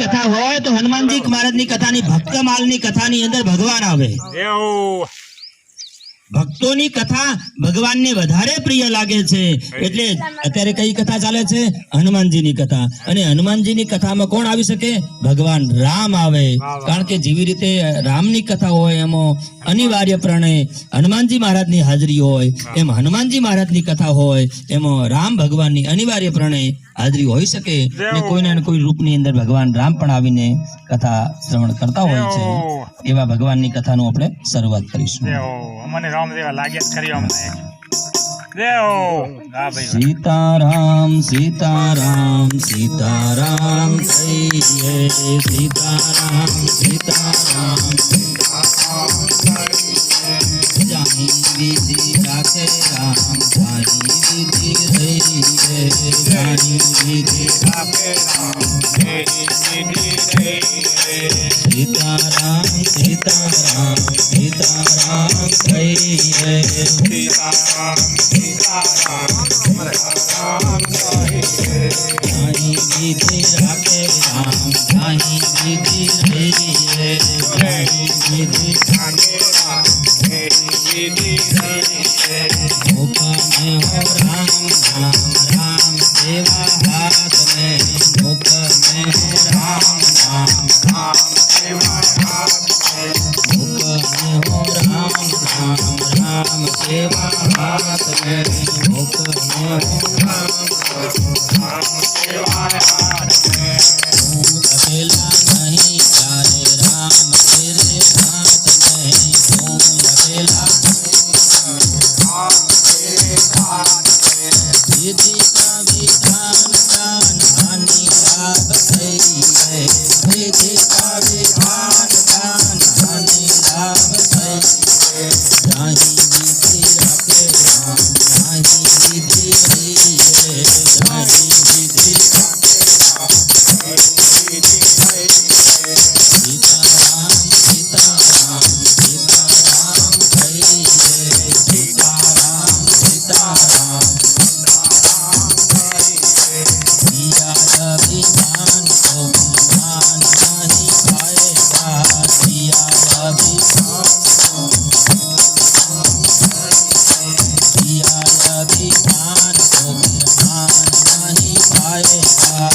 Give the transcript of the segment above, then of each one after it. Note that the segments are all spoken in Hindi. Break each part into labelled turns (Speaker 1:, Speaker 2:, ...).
Speaker 1: कथा होय तो हनुमान जी महाराज नी कथा नी भक्तमाल नी कथा नी अंदर भगवान आवे। भक्तों की कथा भगवान ने वधारे प्रिय लागे छे એટલે અત્યારે કઈ કથા ચાલે છે હનુમાનજી ની કથા અને હનુમાનજી ની કથામાં કોણ આવી શકે ભગવાન રામ આવે કારણ કે જેવી રીતે રામની કથા હોય એમાં અનિવાર્યપણે હનુમાનજી મહારાજની હાજરી હોય એમ હનુમાનજી મહારાજની કથા હોય એમાં રામ ભગવાનની અનિવાર્યપણે હાજરી હોઈ શકે ને કોઈના ને કોઈ રૂપની અંદર ભગવાન રામ પણ આવીને કથા શ્રવણ કરતા હોય છે એવા ભગવાનની કથાનું આપણે શરૂઆત કરીશું।
Speaker 2: મને રામદેવા લાગ્યા ખરી અમને દેવો હા ભાઈ
Speaker 1: सीताराम सीताराम सीताराम कहिए सीताराम सीताराम जाहि विधि राखे राम जाहि विधि रहिए जाहि विधि राखे राम जाहि विधि रहिए सीताराम सीताराम सीताराम कहिए सीताराम जाहि विधि राखे राम जाहि विधि रहिए जाहि विधि राखे राम मुख में हो राम नाम राम सेवा हाथ में मुख में हो राम नाम राम सेवा हाथ में मुख में हो राम नाम राम सेवा हाथ में मुख में हो राम सेवा हाथ में अकेला नहीं जाए राम तेरे हाथ में तुम अकेला विधि का विधान दान हानि लाभ सही है विधि का विधान दान हानि लाभ सही है जाहि विधि राखे राम जाहि विधि रही है जाहि विधि राखे राम सीताराम सीताराम सीताराम कहिए सीताराम सीताराम दिया अभिमान को मान नहीं पाएगा दिया अभिमान दिया अभिमान को मान नहीं पाएगा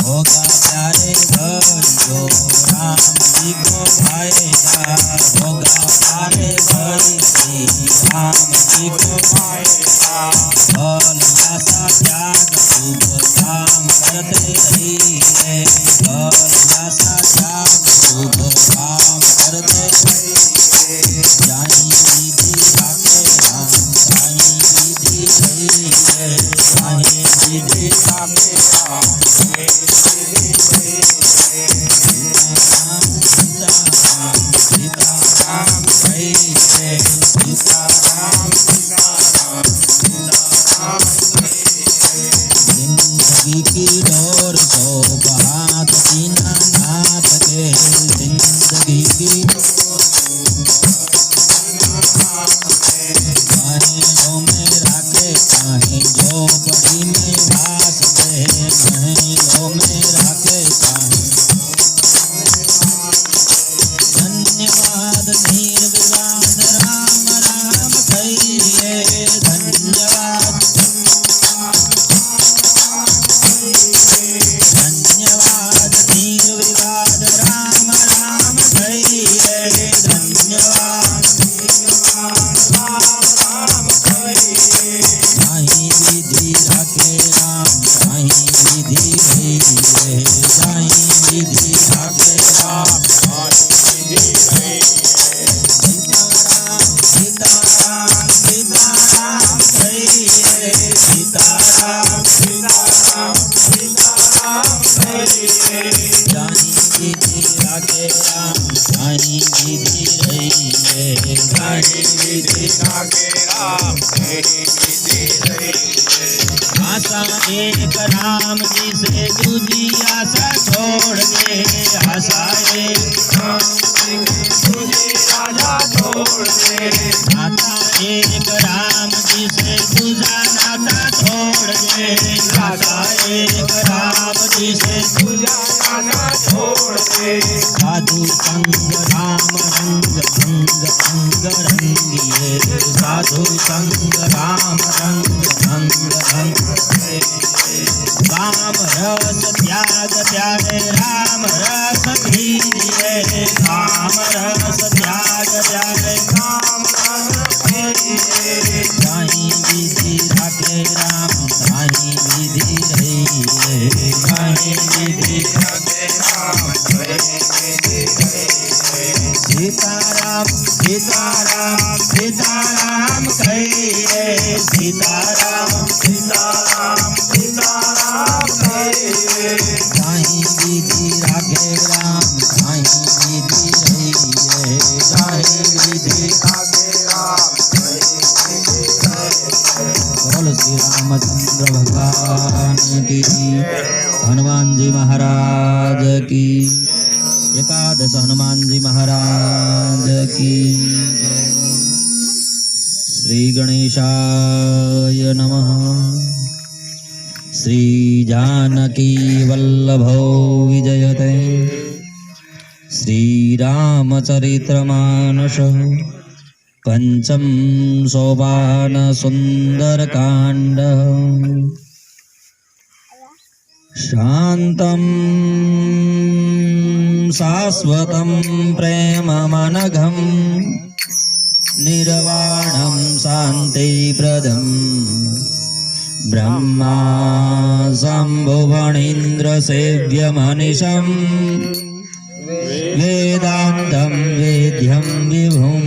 Speaker 1: होगा प्यारे भइयो राम जी को भाएगा होगा प्यारे भई राम जी को भाएगा फल आशा त्याग शुभ काम करते रहिए फल आशा त्याग शुभ काम करते रहिए जाहि विधि राखे राम जाहि विधि रहिए जाहि विधि राखे राम सीताराम सीताराम सीताराम कहिए सीताराम सीताराम सीताराम जिंदगी की डोर को हाथ बिना नाथ के जिंदगी की महलों में राखे चाहे झोपड़ी में वास दे महलों में राखे चाहे धन्यवाद निर्विवाद राम राम कहिए धन्यवाद धन्यवाद निर्विवाद राम राम कहिए धन्यवाद राम कहिए जाहि विधि राखे राम जाहि विधि रहिए जाहि विधि राखे राम सीताराम सीताराम सीताराम कहिए सीताराम सीताराम सीताराम कहिए जाहि विधि राखे राम जाहि विधि रहिए जाहि विधि राखे राम जाहि विधि रहिए आशा एक राम जी से दूजी आशा छोड़ के आशा एक राम जी से दूजी आशा छोड़ के नाता एक राम जी से दूजा नाता छोड़ गाता एक राम जी से साधु संग राम रंग अंग अंग रंगिए साधु संग राम रंग अंग अंग काम रस त्याग त्यागे राम रस पीजिए काम रस त्याग त्यागे राम रस पीजिए साईं विधि राखे राम साईं विधि रहिए साईं विधि राखे राम सीताराम सीताराम सीताराम कहिए सीताराम सीताराम सीताराम कहिए साईं विधि राखे राम साईं विधि रहिए साईं विधि राखे राम बोलो श्री रामचंद्र भगवान की हनुमान जी महाराज की एकादश हनुमान जी महाराज की श्री गणेशाय नमः श्री जानकी वल्लभो विजयते श्री रामचरितमानस पंचम सोपान सुंदरकांड शांतं शाश्वतं प्रेममनघं निर्वाणं शान्तिप्रदं ब्रह्मा शम्भुवणीन्द्रसेव्यमनिशं वेदान्तं वेद्यं विभुं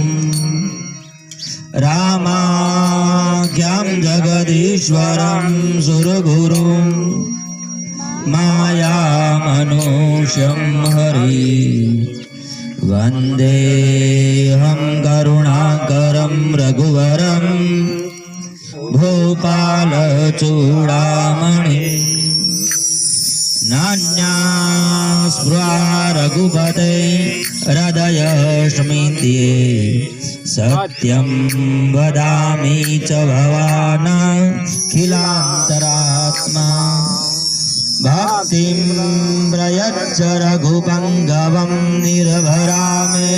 Speaker 1: रामाख्यं जगदीश्वरं सुरगुरुं मायामनुष्यं हरि वन्देऽहं करुणाकरं रघुवरं भूपालचूडामणि नान्या स्पृहा रघुपते हृदयस्मिते सत्यं वदामि च भवान् खिलान्तरात्मा भक्तिं प्रयच्छ रघुपङ्गवं निर्भरामे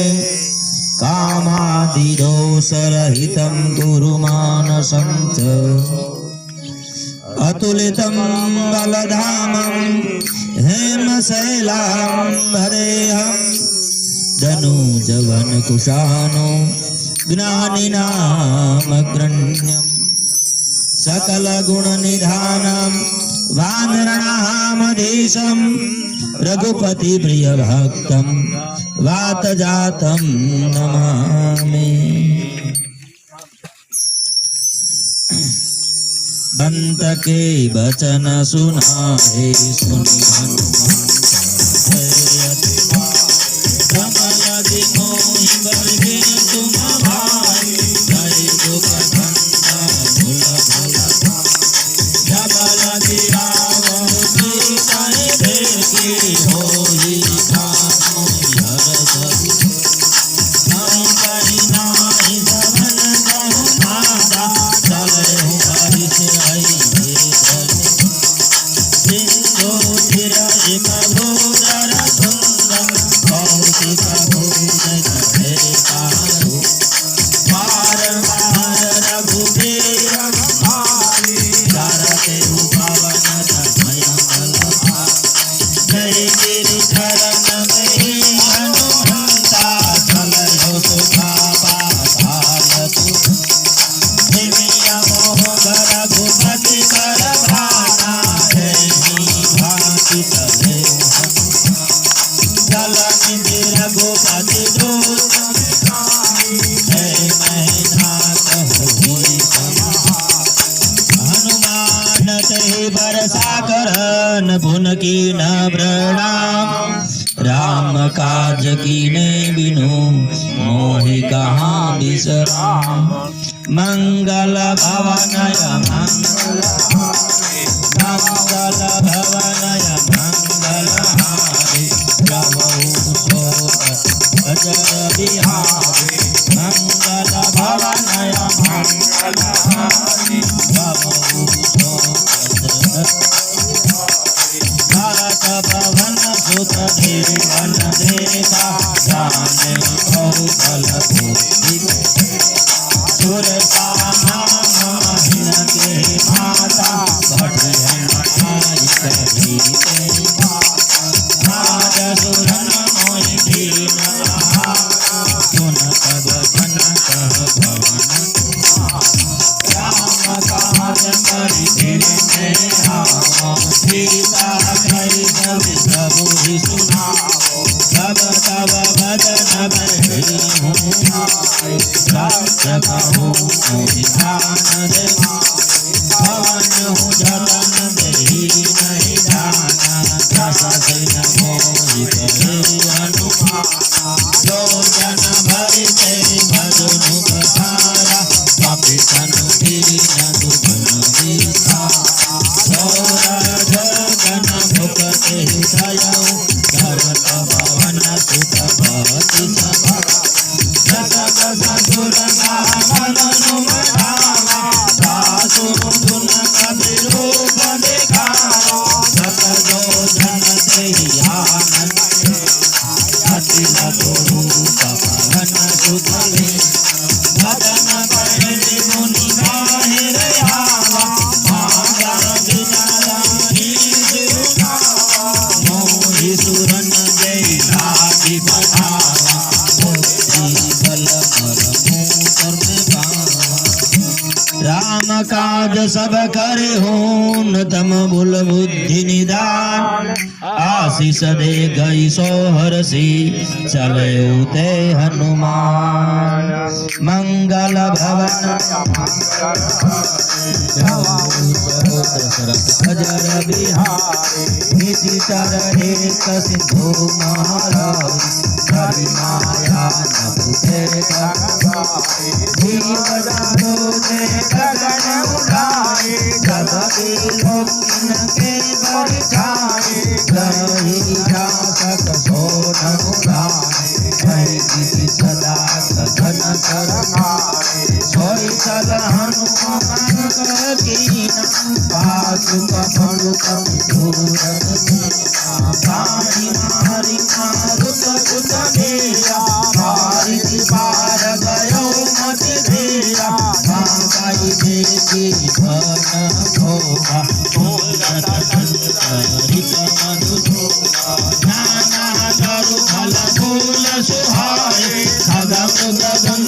Speaker 1: कामादिदोषरहितं कुरु मानसं च अतुलितं बलधामं हेमशैलां हरेहं धनुजवनकुशानो ज्ञानिनामग्रण्यम् सकलगुणनिधानं वानरनामधीशं रघुपतिप्रियभक्तं वातजातं नमामि बंत के बचन सुनाए सुनि हनुमान कमल दिखोहि बरगे तुम भाई हरि दुख धंधा भूल भूल जबल गिरावो सीताए देखी होई कामो हरस हम कहि नाहि जवन कहु माता चले हरि से आई सिंधु तिर एक भूधर सुंदर कौशिक भूधर चढ़े कारू पार पार रघुबीर भारी चरते पवन धमयमल जय गिरिधरन में हनुमंता चलो सुखा पाताल तु निमिया मोह रघुपति कर भाना है भांति चले चल निधि रघुपति दूत है मैनाथ होई हनुमान ते बरसा करन पुन की न प्रणाम राम काज कीने बिनु मोहि कहाँ विश्राम मंगल भवनय मंगल मंगल भवनय मंगल हारी प्रभु अजर बिहारी मंगल भवनय मंगल हारी प्रभु जीवन देखा जाने कौशल बुद्धि सुरता नामहीन के माता बढ़ियन आई कही आज सुरन मोहि दीन सुन तब धन कह भवन राम काज करि धीरे में आओ सीता कहि कवि प्रभु ही सुनाओ तब तब भजन बरही हूँ सत्य कहूँ मोहि ध्यान दे भवन हूँ जतन देहि नहीं जाना दस दिन मोहि करे अनुमान जो जन भरि ते भजन पधारा पापी तनु दीन दुगुण विसारा जगन भुगते हृदय धरत भवन सुत भवति सभा दस दस दुर्गा भजनु बढ़ावा दासु धुन कवि रूप देखावा सत जो जन तेहि आनंद अति लघु पवन सुत भजन करति मुनि बाहिर आवा माया बिना मोहि सुरन जय लागी बढ़ावा बुद्धि बल बल मूतर में पावा राम काज सब करे होन तम बुल बुद्धि निदान आशीष दे गई सोहरसी चले उते हनुमान मंगल भवन अजर बिहारी नीति चरहे सिंधु महाराज कवि माया न बुझे जीव जगो दे गगन उड़ाए जगति लोक इनके बरछाए रही जासक सोन उड़ाए कही किसी सदा सधन करनाए सोई सल हनुमान कीन पासु कपड़ु कम धूरत पानी मारी मारुत कुत मेरा मारी पार गयो मत धेरा मांगाई देखी धन भोगा भोगत हरित मधु नाना तरु फल फूल सुहाए सगम गगन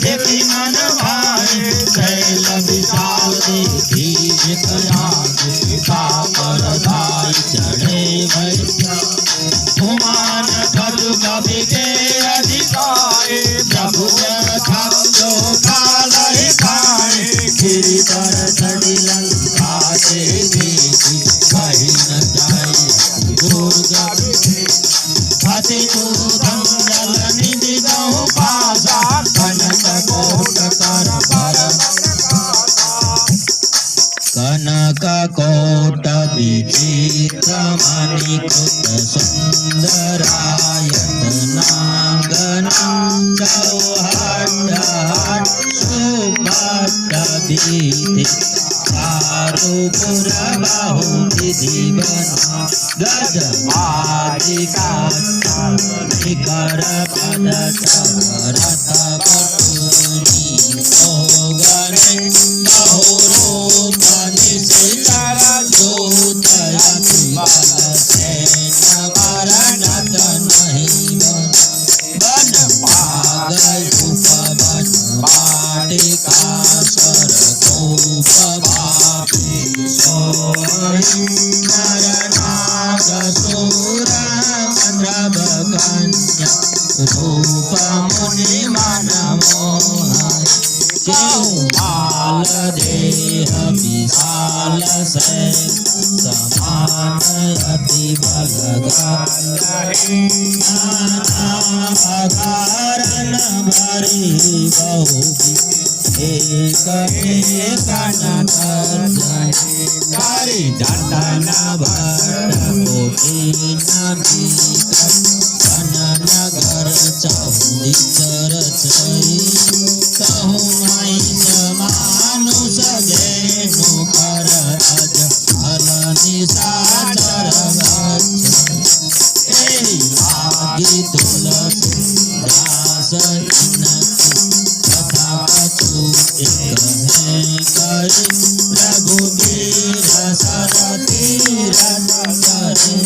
Speaker 1: देखी मन भाए शैल विशाल देखी विकराल काकर धाई चढ़े वैश्या कुमान कलु कवि के अधिकारे प्रभु जो काल ही खाए गिरि पर चढ़ी लंका से देखी कहीं न जाए दुर्गा हति दूधम जल निधि गहु पासा कनक कोट कर परम कनक कोट विचित्र मणिकृत सुंदरायत नागनंदौ हट हट सुभट बीते चारुपुर बाहु विधि बना गज मालिका निकर पद रथ बटुनी भोगने बहुरूप निशिचर दूत अति बल सेन मरणत नहीं बन पागल उपवन वाटिका स्वर कोप भापी सोई नरनाग सूर द्रव कन्या रूप मुनि मन मोहाय क्यों माल देह विशाल से समान अति बलगारण भरी बहु एक एक नारी जटन भट कोटि नभी नगर चौदी चर कहूँ माई मानुष धेनु कर अज फल निशाचर લાગી તુલસી દાસ કથા કछु એક હે કરી રઘુબીર સરતી રત કરી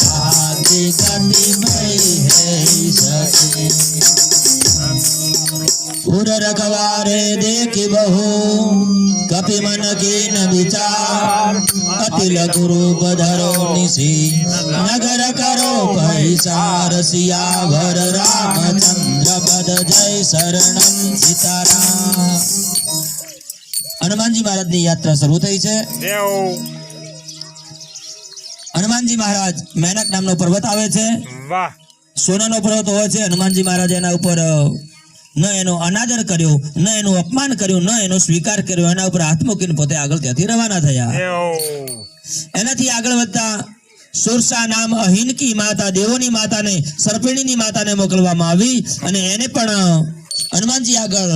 Speaker 1: લાગી ગતિ મઈ હે સતી પુર રખવારે દેખી બહુ કપિ મન कीन विचार अति लघु रूप धरो निशी नगर करो पैसार सियावर रामचंद्र पद जय शरणम सीताराम। હનુમાનજી મહારાજની યાત્રા શરૂ થઈ છે.
Speaker 2: દેવ
Speaker 1: હનુમાનજી મહારાજ મેનક નામનો પર્વત આવે છે.
Speaker 2: વાહ
Speaker 1: સોનાનો પર્વત હોય છે. હનુમાનજી મહારાજ એના ઉપર ન એનો અનાદર કર્યો, ન એનું અપમાન કર્યું, ન એનો સ્વીકાર કર્યો. એના ઉપર હાથ મૂકીને પોતે આગળ ત્યાંથી રવાના થયા.
Speaker 2: દેવ
Speaker 1: એનાથી આગળ વધતા સુરસા નામ અહિનકી માતા, દેવોની માતાને, સર્પિણીની માતાને મોકલવામાં આવી અને એને પણ હનુમાનજી આગળ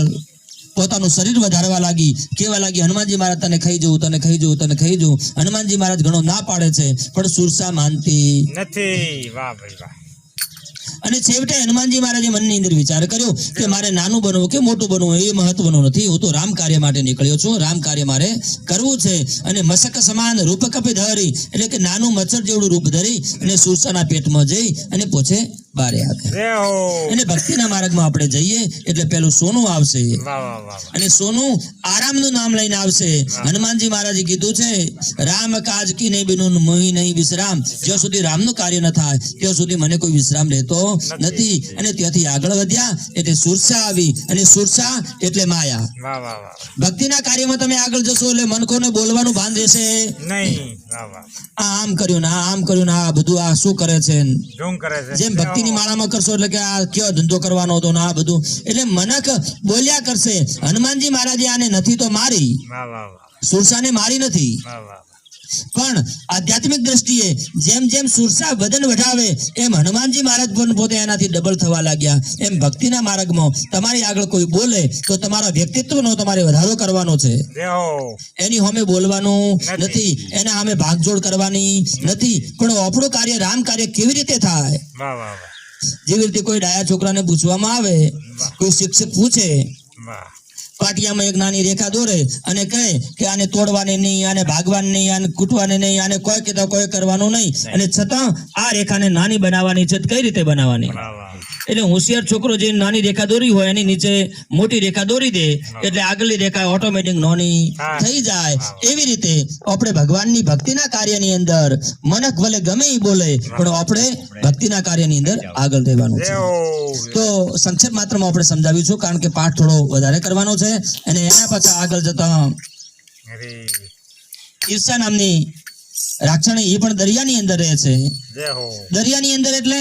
Speaker 1: પોતાનું શરીર વધારવા લાગી. કેવા લાગી, હનુમાનજી મહારાજ તને ખાઈ જવું, તને ખાઈ જવું, તને ખાઈ જવું. હનુમાનજી મહારાજ ઘણો ના પાડે છે, પણ સુરસા માનતી
Speaker 2: નથી. વાહ ભાઈ વાહ.
Speaker 1: અને છેવટે હનુમાનજી મહારાજે મનની અંદર વિચાર કર્યો કે મારે નાનું બનવું કે મોટું બનવું એ મહત્વનું નથી. હું તો રામ કાર્ય માટે નીકળ્યો છું. રામ કાર્ય મારે કરવું છે. અને મસક સમાન રૂપ કપી ધરી, એટલે કે નાનું મચ્છર જેવડું રૂપ ધરી અને સુરસાના પેટમાં જઈ અને પોછે બારે આવે.
Speaker 2: દેવ
Speaker 1: અને ભક્તિના માર્ગમાં આપણે જઈએ એટલે પેલું સોનું આવશે
Speaker 2: વાહ વાહ વાહ.
Speaker 1: અને સોનું આરામનું નામ લઈને આવશે. હનુમાનજી મહારાજે કીધું છે રામ કાજ કી નહીં બિનુન મોહી નહીં વિશ્રામ. જ્યાં સુધી રામનું કાર્ય ન થાય ત્યાં સુધી મને કોઈ વિશ્રામ લેતો નથી. અને ત્યાંથી આગળ વધ્યા એટલે સુરસા આવી અને સુરસા એટલે માયા.
Speaker 2: વાહ વાહ વાહ.
Speaker 1: ભક્તિના કાર્યમાં તમે આગળ જશો એટલે મનકોને બોલવાનું ભાન રહેશે
Speaker 2: નહીં. વાહ વાહ.
Speaker 1: આ આમ કર્યું ને આ આમ કર્યું ને આ બધું આ શું કરે છે.
Speaker 2: ઢોંગ કરે છે.
Speaker 1: જેમ ભક્તિની માળામાં કરશો એટલે કે આ કયો ધંધો કરવાનો હતો ને આ બધું એટલે મનક બોલ્યા કરશે. હનુમાનજી મહારાજે આને નથી તો મારી,
Speaker 2: વાહ વાહ વાહ.
Speaker 1: સુરસાને મારી નથી.
Speaker 2: વાહ વાહ.
Speaker 1: પણ આધ્યાત્મિક દ્રષ્ટિએ જેમ જેમ સુરસા વદન વઢાવે એમ હનુમાનજી મહારાજ પણ પોતે એનાથી ડબલ થવા લાગ્યા. એમ ભક્તિના માર્ગમાં તમારી આગળ કોઈ બોલે તો તમારા વ્યક્તિત્વનો તમારે વધારો કરવાનો છે.
Speaker 2: દેવ
Speaker 1: એની સામે બોલવાનું નથી, એના સામે ભાગજોડ કરવાની નથી, પણ આપણું કાર્ય રામ કાર્ય કેવી રીતે થાય.
Speaker 2: વાહ વાહ વાહ.
Speaker 1: જેવી રીતે કોઈ ડાયા છોકરાને પૂછવામાં આવે, કોઈ શિક્ષક પૂછે,
Speaker 2: વાહ
Speaker 1: પાટિયામાં એક નાની રેખા દોરે અને કહે કે આને તોડવાની નહીં, આને ભાગવાની નહીં, આને કૂટવાની નહીં, આને કોઈ કહેતા કોઈ કરવાનું નહીં, અને છતાં આ રેખાને નાની બનાવવાની છે. કઈ રીતે બનાવવાની?
Speaker 2: વાહ વાહ.
Speaker 1: એટલે હોશિયાર છોકરો જે નાની રેખા દોરી હોય એની નીચે મોટી રેખા દોરી દે એટલે આગળની રેખા ઓટોમેટિક નાની થઈ જાય. એવી રીતે આપણે ભગવાનની ભક્તિના કાર્યની અંદર મનક ભલે ગમે એ બોલે પણ આપણે ભક્તિના કાર્યની અંદર આગળ રહેવાનું છે.
Speaker 2: દેવ
Speaker 1: તો સંક્ષેપ માત્રમાં આપણે સમજાવીશું કારણ કે પાઠ થોડો વધારે કરવાનો છે. અને એના પછી આગળ જતા
Speaker 2: અરે
Speaker 1: ઈર્ષા નામની રાક્ષણી એ પણ દરિયાની અંદર રહે છે.
Speaker 2: દેવ
Speaker 1: દરિયાની અંદર એટલે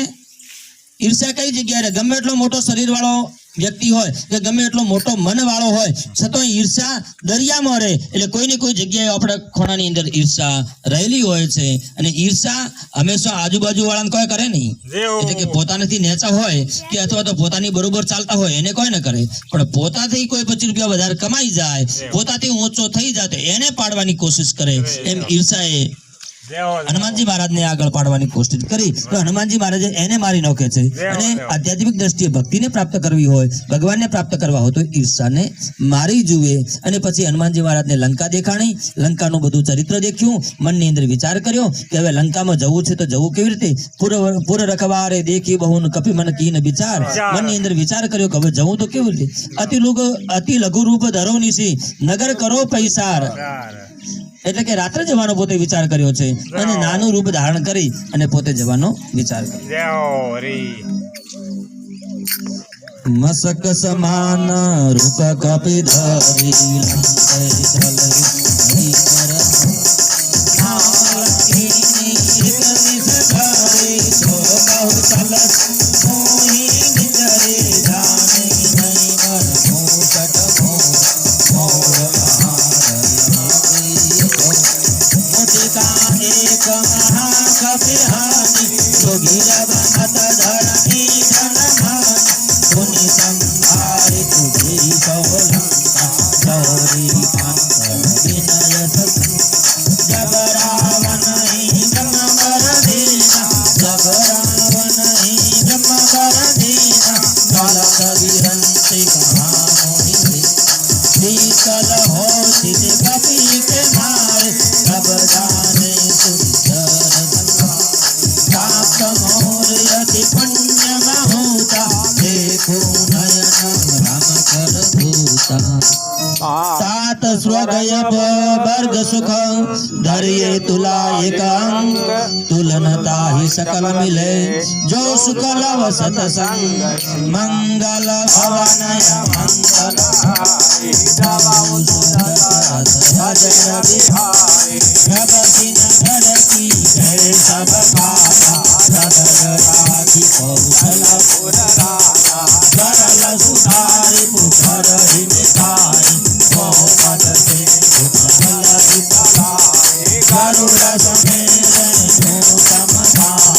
Speaker 1: ઈર્ષા કઈ જગ્યાએ રહે? ગમે એટલો મોટો શરીર વાળો વ્યક્તિ હોય કે ગમે એટલો મોટો મન વાળો હોય છતાં ઈર્ષા દરિયામાં રહે. એટલે કોઈ ને કોઈ જગ્યાએ આપણા ખોણાની અંદર ઈર્ષા રહેલી હોય છે. અને ઈર્ષા હંમેશા આજુબાજુ વાળાને કોઈ કરે નહીં. એટલે કે પોતાનાથી નેચા હોય કે અથવા તો પોતાની બરોબર ચાલતા હોય એને કોઈ ન કરે, પણ પોતાથી કોઈ 25 રૂપિયા વધારે કમાઈ જાય, પોતાથી ઊંચો થઈ જાય તો એને પાડવાની કોશિશ કરે. એમ ઈર્ષાએ હનુમાનજી મહારાજને આગળ પાડવાની કોશિશ કરી તો હનુમાનજી મહારાજે એને મારી નાખે છે. અને આધ્યાત્મિક દ્રષ્ટિએ ભક્તિને પ્રાપ્ત કરવી હોય, ભગવાનને પ્રાપ્ત કરવા હોય તો ઈર્ષાને મારી જુએ. અને પછી હનુમાનજી મહારાજને લંકા દેખાણી, લંકાનું બધું ચરિત્ર દેખ્યું, મનની અંદર વિચાર કર્યો કે હવે લંકામાં જવું છે તો જવું કેવી રીતે. પૂર રખવારે દેખી બહુન કપી મન કીન વિચાર. મનની અંદર વિચાર કર્યો કે હવે જવું તો કેવી રીતે. અતિ લઘુ રૂપ ધરો નિશી નગર કરો પૈસાર. એટલે કે રાત્રે જવાનો પોતે વિચાર કર્યો છે અને નાનું રૂપ ધારણ કરી અને પોતે જવાનો વિચાર કર્યો. મસક સમાન રૂપ કપી ધરી જગરાવન नहीं ब्रह्म परधीना गलत विहंति कहाँ मोहिनी शीतल हो चित कपि के मारे सब जाने सुंदर प्राप्त मोर यति पुण्य महूता देखो नयन राम कर भूता सात स्वगय वर्ग सुख धरिए तुला एक अंग तुलनता ही सकल मिले जो सुख लव सतसंग मंगल भवनय मंगल भजन बिहारी प्रभति नगर की जय सब पाता हृदय राखी कौशल पुर राजा सरल सुधारि पुत्र ही निधाई पद से फल विपलाए गरुड़ समेत राम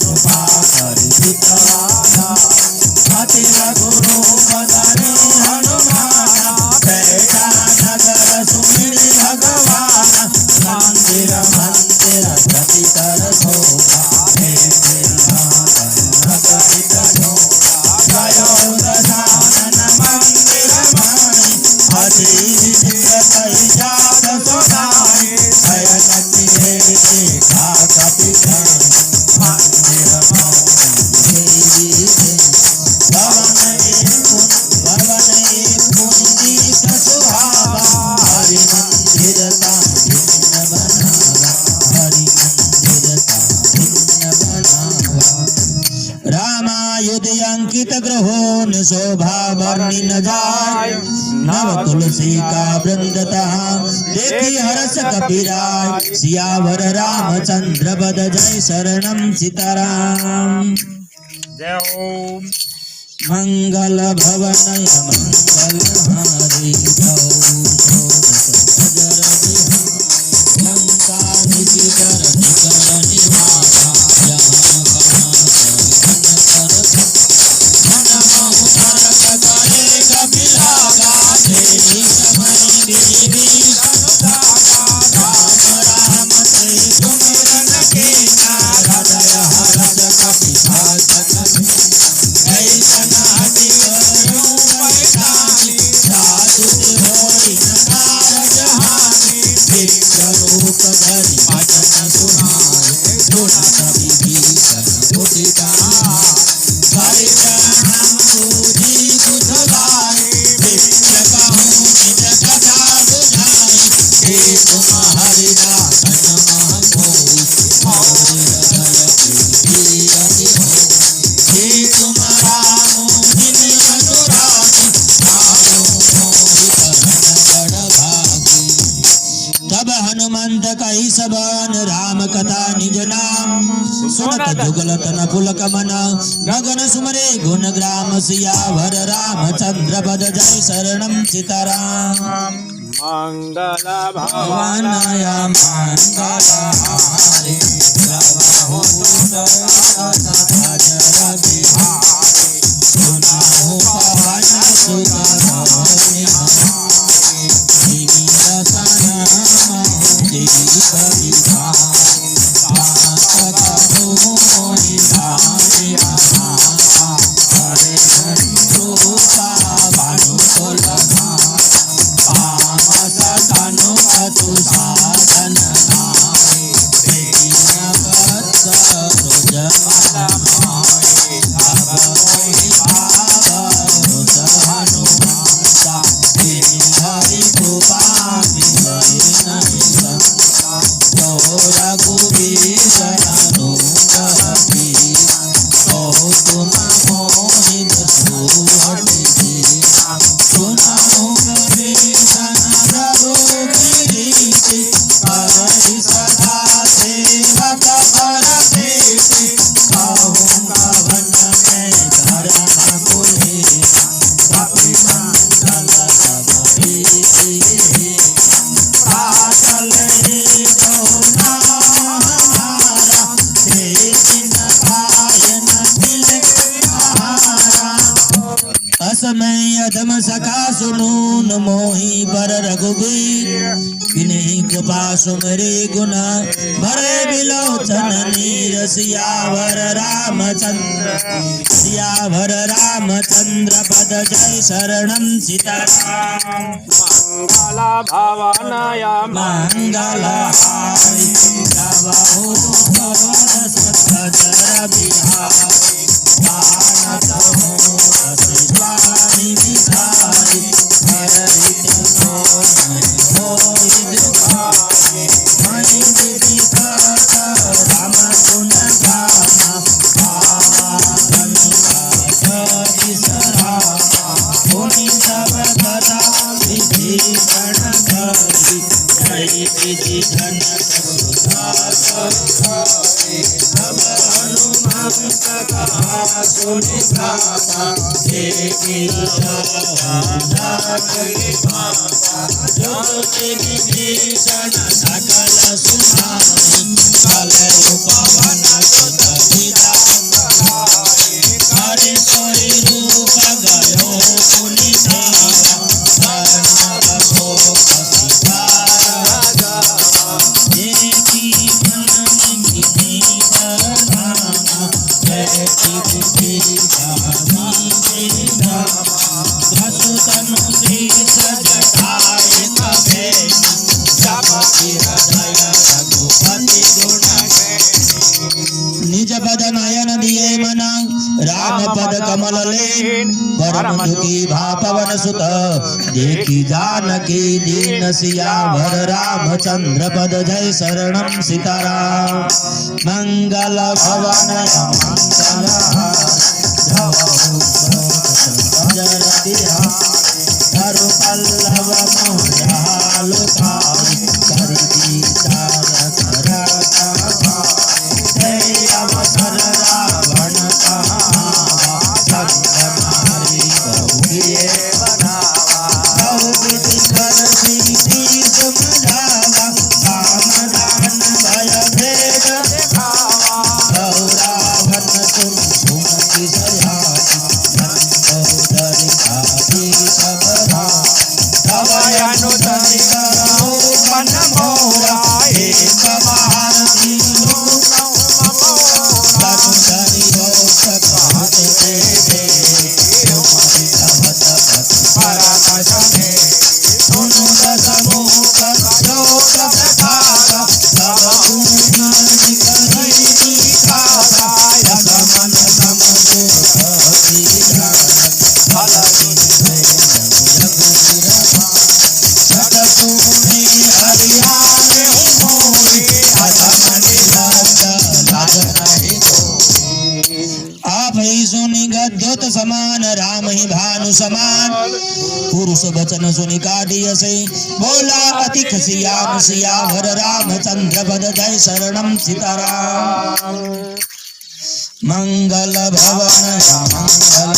Speaker 1: कृपा करि चितवाना अति गुरु बदने हनुमाना बैठा नगर सुमिरि भगवान मंदिर मंदिर प्रति कर शोभा दशानन मंदिर मानी अति कई जात सोनाई भयनति देखा कपि मंदिर कुंजी सुहावा हरि मंदिर का भिन्न बनावा हरि मंदिर का भिन्न बनावा रामायुध अंकित ग्रहोन शोभा वर्णि न जाय नव तुलसी का वृंदता देखी हर्ष कपिराय सियावर रामचंद्र बद जय शरणम सीताराम
Speaker 2: जय ओम
Speaker 1: मंगल भवनय मंगल हरि लंका निशिकर निकर निवासा जहाँ हनुमंत कही सबन राम कथा निज नाम सुनत जुगलत न पुलक मन गगन सुमरे गुण ग्राम सियावर रामचंद्र पद जय शरणम सीताराम
Speaker 2: मंगल
Speaker 1: भवनय मंगल हारी प्रभु सुनाहु पवन सुत असमय अधम सखा सुनून मोही पर रघुबीर किन्हीं कृपा सुमरी गुण भरे बिलोचन नीर सियावर रामचंद्र पद जय शरणं सीताराम
Speaker 3: मंगला भवनाय
Speaker 1: मंगलहारी जवो भवद सत्तर बिहारी जानत हो अति स्वामी विधारी हर विद्यो होई दुखारी मणि विधि करत राम गुण गाना भावा धनुषा जति सरावा पुनि सब कदा विभीषण करी जय विधि जनक सुधा सब हनुमान कथा सुनि गाथा देवी ज्योति विभीषण सकल सुनाई कलयु पवन सुत हरि सोई रूप गयो पुनि देवा अर्णव शोक सिधारा देखी मन निधि बरधामा जय विधि धसुतनु श्री सजटाय कभे जपति हृदय रघुपति गुण निज पद नयन दिए मना राम पद कमल लेन परम दुखी भा पवन सुत देखी जानकी दीन सियावर रामचंद्र पद जय शरणं सीताराम मंगल भवन मंगल धरु पल्लव मोजालु कर विचार अवसर रावण संगमारी बहुए बहुविधि कर सीधी सुमझावा कामदान भय भेद दिखावा गौरावन तुम सुमति सयासी नंदोदरी आदि सब राम तव अनुदरि करो मन मोरा एक बार दिलो गद्योत समान राम ही भानु समान पुरुष वचन सुनि काढ़िय से बोला अति खसियान सियावर रामचंद्र पद जय शरणं सीताराम मंगल भवन मंगल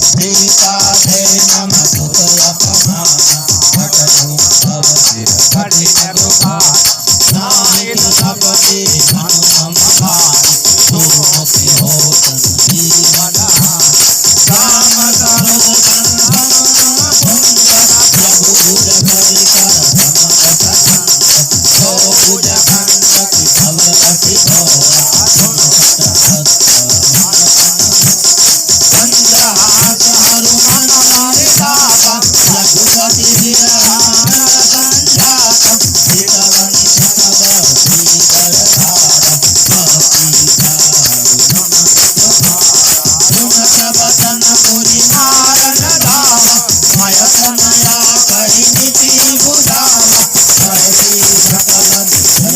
Speaker 1: सीता थे नम सुत अपमान भटनु तव सिर कठिन दुखार नाहित सपति धनु मम सुमति होतन जीवन काम करो प्रभु भुज भरि कर भुज खंड की भव अति घोरा पंचहास हनुमान मारे दाता लघुपति विरहान संजाता हितवनि सकल श्रीकर धारा भक्ति बचन पुरी नारन दावा मय तनया कहि नीति बुझावा हरि सकल निधन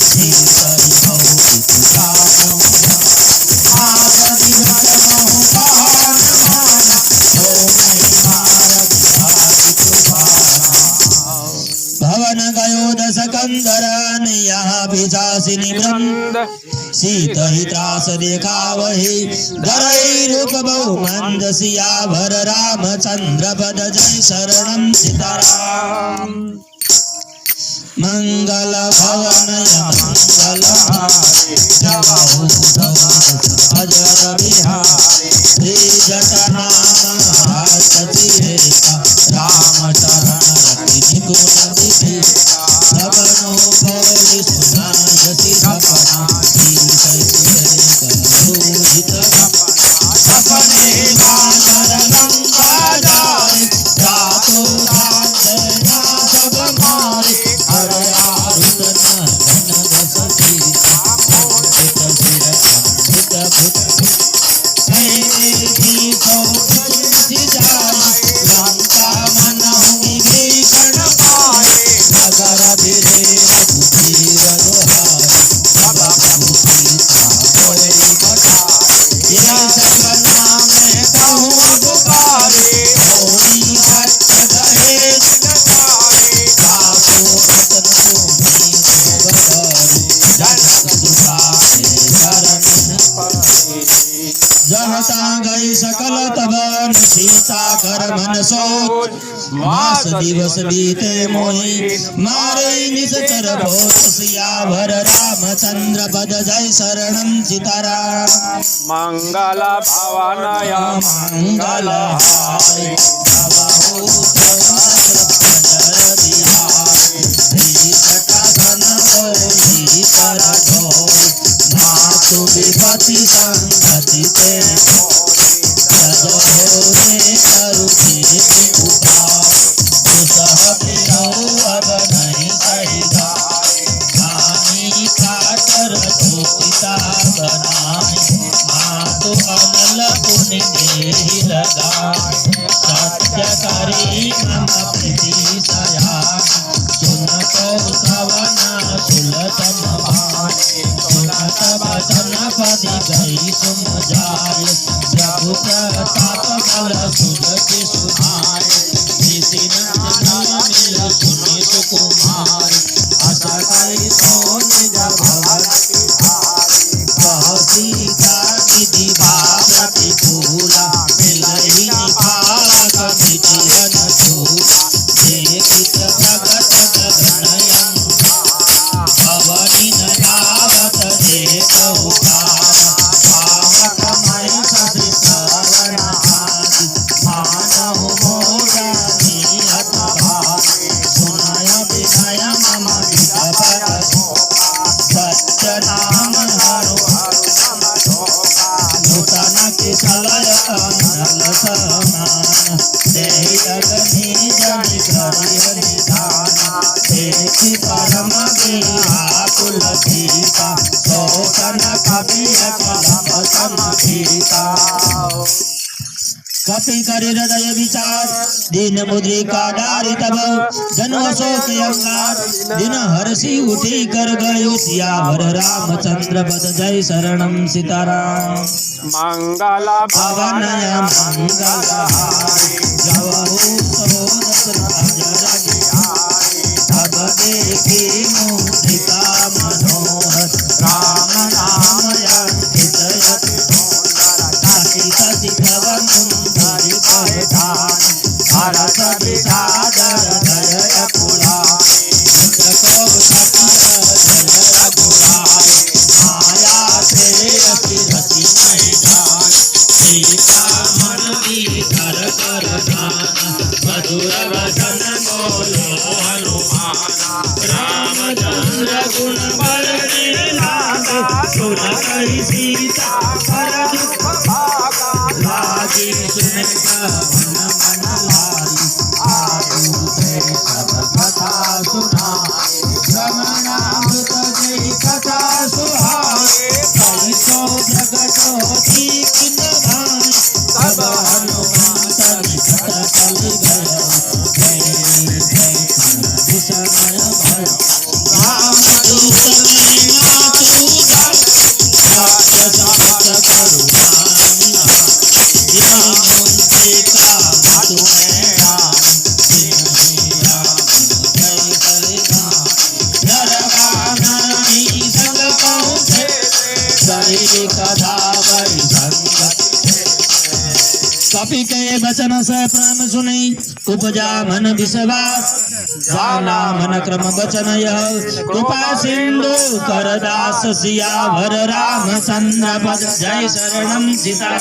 Speaker 1: श्रीकरि भौति सुधानो आदि भजनहु पावन माना हो नहीं भारत भाति तुफाना भवन गयो दस कंदरन यहाँ पिशाचिनी वृंद सीत ही त्रास देखावहि धरई रूप बहु मंद सियावर रामचंद्र पद जय शरणं सीताराम મંગલ ભવનય મંગલહારી અજર બિહારી શ્રી જટનામ હાસતી રામ ચરણ રતિ ગુણ દિધે સબનો ભોલી સુનાયસી સપના સપને વાનર લંકા જાય જાતો ભાજના સબ મારે હર આરુત जहता गई सकल तबन सीता कर मन सोच मास दिवस बीते मोहि मारे निश्चर भोत सियावर रामचंद्र पद जय शरणं सीताराम
Speaker 3: मंगल भवनय
Speaker 1: मंगल हारी विपति संगति ते सदोरे करुणे उपाय सुसहतियो अब नहीं सहिगा गानी काटर धोतिता बनाए मातु अनल पुनि देहि लगाए सत्य करी मम प्रीति सयान सुनतो सवना सुलतम सुनत बचन पदि गई सुम जाय प्रभु प्रताप बल सुरति सुधाय नितिन मिल सुनि सुकुमार अस कई सो निज भवन कह सीता विधि भावति फूला मिलहि निपालक मिटियन झूला देखित प्रगट गगनयन भवनि नयावत देखहु पावक मय सति सरन आदि मानहु मोरा नियत भावि सुनय विनय मम विदपत सत्य नाम हरु नूतन किसलय अनल समान देहि अग्नि जनि करिय निधान देखि परम व्याकुल सीता शोकन कवि कलम भीता कपि करि हृदय विचार दीन मुद्रिका डारि तब जन अशोक अंगार दिन हर्षि उठी कर गयो सियावर रामचंद्र पद जय शरणं सीताराम
Speaker 3: मंगल
Speaker 1: भवनय मंगलहारी जवहु सहोदर तब देखी मुद्रिका मनोहर राम नाम अंकित सती सती भवन सुंदरी परिधान भरत विषादर दय पुराय को सती जय रघुराय माया से अति रति नहीं जान सीता मन की कर कर दान मधुर वचन बोलो हनुमान रामचंद्र गुण बल लीलासा सुन कहि सीता कर दुख भागा लागी सुन मन मन लागी आदि से सब कथा सुना श्रवणामृत जय कथा सुहाए कई सो जगत होती किन भाई सब हनुमंत निकट चल गए विषमय भय राम दूत में मातु दल सत्य सत्य करुणानि यह मुंशी का मधु में राम कपि के बचन से प्राण सुनी उपजा मन विश्वास जाना मन क्रम बचन यह कृपा सिंधु करदास सियावर रामचंद्र पद जय शरणम सीता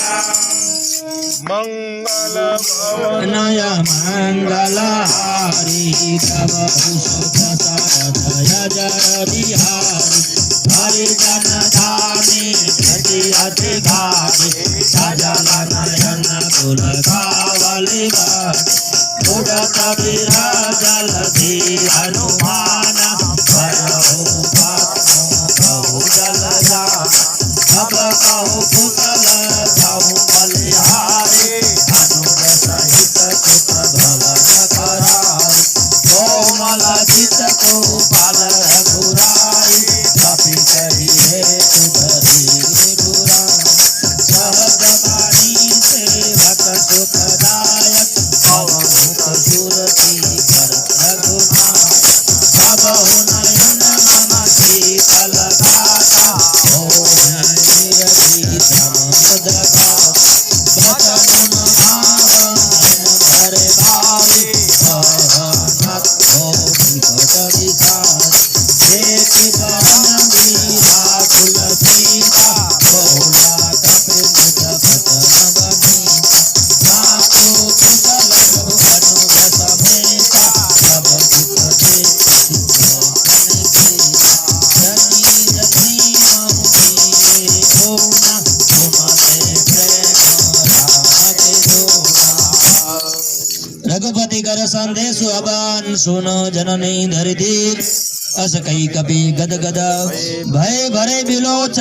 Speaker 1: नय मंगल हारी तव जय बिहारी हरि जन धामी गति अति घाटी सजल नयन कुल कावली उड़त विराजल धी हनुमान कहु जल जा अब कहु कुशल कहु बलिहारी अनुज सहित कुत भवन करारी कोमल चित को पाल रघुराई कपि कही हे उदरी पुराण सहज वाणी सेवक सुखदायक पवन सुरती कर रघुनाथ सबहु नयन मम शीतल गाथा ओ निरति समुद्रगा बचन भावन भरे भावी भवनत हो विकट विचार देखि पवन व्याकुल सीता बहुला कपि निज बचन बनीता नाको कुशल अनुज समेता सब दुख देखि जनी जनी मौनी होना तुमसे प्रेम राखे जोड़ा रघुपति कर संदेश अबान सुनो जननी धरती अस कई कपि गद गद भय भरे बिलोच